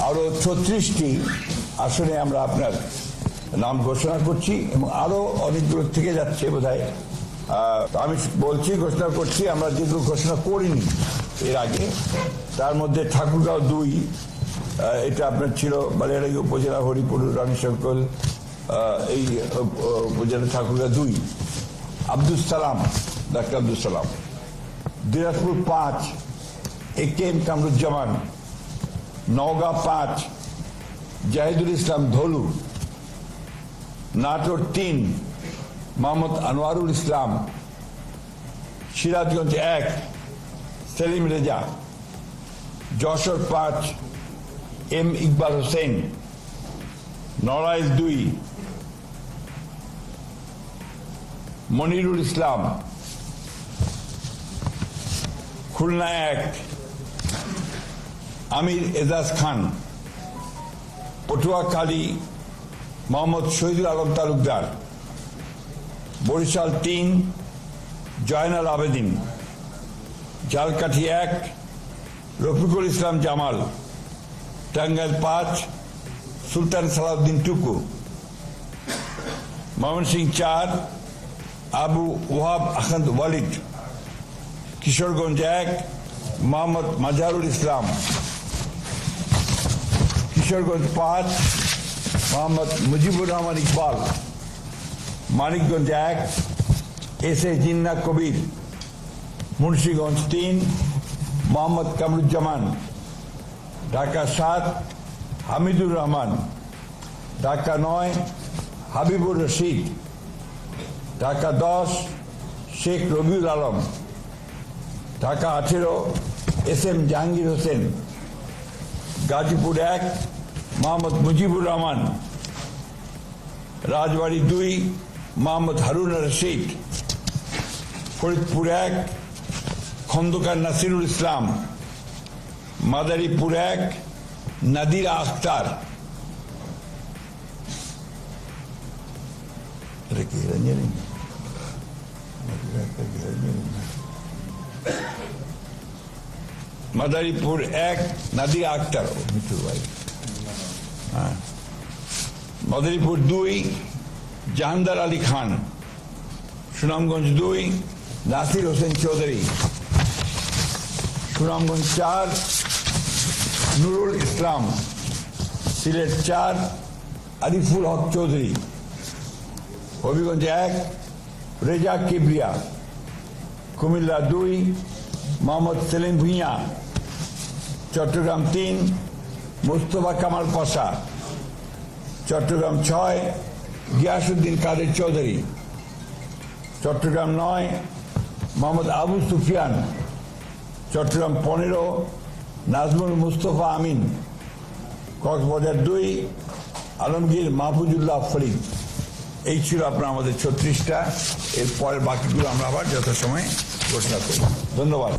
আরো 36টি আসনে আমরা আপনার নাম ঘোষণা করছি এবং আরো অনেকগুলো থেকে যাচ্ছে বোধহয়। আমি বলছি, ঘোষণা করছি, আমরা যেগুলো ঘোষণা করিনি এর আগে, তার মধ্যে ঠাকুরগাঁও 2, এটা আপনার ছিল বালিয়াড়াই উপজেলা হরিপুর রানীশঙ্কল, এই উপজেলা ঠাকুরগাঁও 2, আব্দুল সালাম, ডাক্তার আব্দুল সালাম। দিনাজপুর 5, AK-M কামরুজ্জামান। নওগাঁ 5, জাহিদুল ইসলাম ধলু। নাটোর 3, মোহাম্মদ আনোয়ারুল ইসলাম। সিরাজগঞ্জ 1, সেলিম রেজা। যশোর 5, M ইকবাল হোসেন। নড়াইল 2, মনিরুল ইসলাম। খুলনা 1, আমির এজাজ খান। পটুয়াখালী মোহাম্মদ শহীদুল আলম তালুকদার। বরিশাল 3, জয়নাল আবেদিন। ঝালকাঠি 1, রফিকুল ইসলাম জামাল। টাঙ্গাইল 5, সুলতান সালাউদ্দিন টুকু। ময়মনসিংহ 4, আবু ওয়াহাব আহমদ ওয়ালিদ। কিশোরগঞ্জ 1, মোহাম্মদ মাজহারুল ইসলাম। কিশোরগঞ্জ 5, মোহাম্মদ মুজিবুর রহমান ইকবাল। মানিকগঞ্জ 1, SA জিন্না কবির। মুন্সিগঞ্জ 3, মোহাম্মদ কামরুজ্জামান। ঢাকা 7, হামিদুর রহমান। ঢাকা 9, হাবিবুর রশিদ। ঢাকা 10, শেখ রবিউল আলম। ঢাকা 18, SM জাহাঙ্গীর হোসেন। গাজীপুর 1, মোহাম্মদ মুজিবুর রহমান। রাজবাড়ী 2, মোহাম্মদ হারুন রশিদ। ফরিদপুর 1, খন্দকার নাসিরুল ইসলাম। মাদারীপুর 1, নাদিরা আখতার। মাদারীপুর 1, নাদিরা আখতার, মিঠুর ভাই। মাদারীপুর 2, জাহানদার আলী খান। সুনামগঞ্জ 2, নাসির হোসেন চৌধুরী। সুনামগঞ্জ 4, নুরুল ইসলাম। সিলেট 4, আরিফুল হক চৌধুরী। হবিগঞ্জ 1, রেজা কিবরিয়া। কুমিল্লা 2, মোহাম্মদ সেলিম ভুঁইয়া। চট্টগ্রাম 3, মুস্তফা কামাল পাশা। চট্টগ্রাম 6, গিয়াসউদ্দিন কাদের চৌধুরী। চট্টগ্রাম 9, মোহাম্মদ আবু সুফিয়ান। চট্টগ্রাম 15, নাজমুল মুস্তফা আমিন। কক্সবাজার 2, আলমগীর মাহফুজুল্লাহ ফরিদ। এই ছিল আপনার আমাদের 36টা। এর পরের বাকিগুলো আমরা আবার যথাসময়ে ঘোষণা করব। ধন্যবাদ।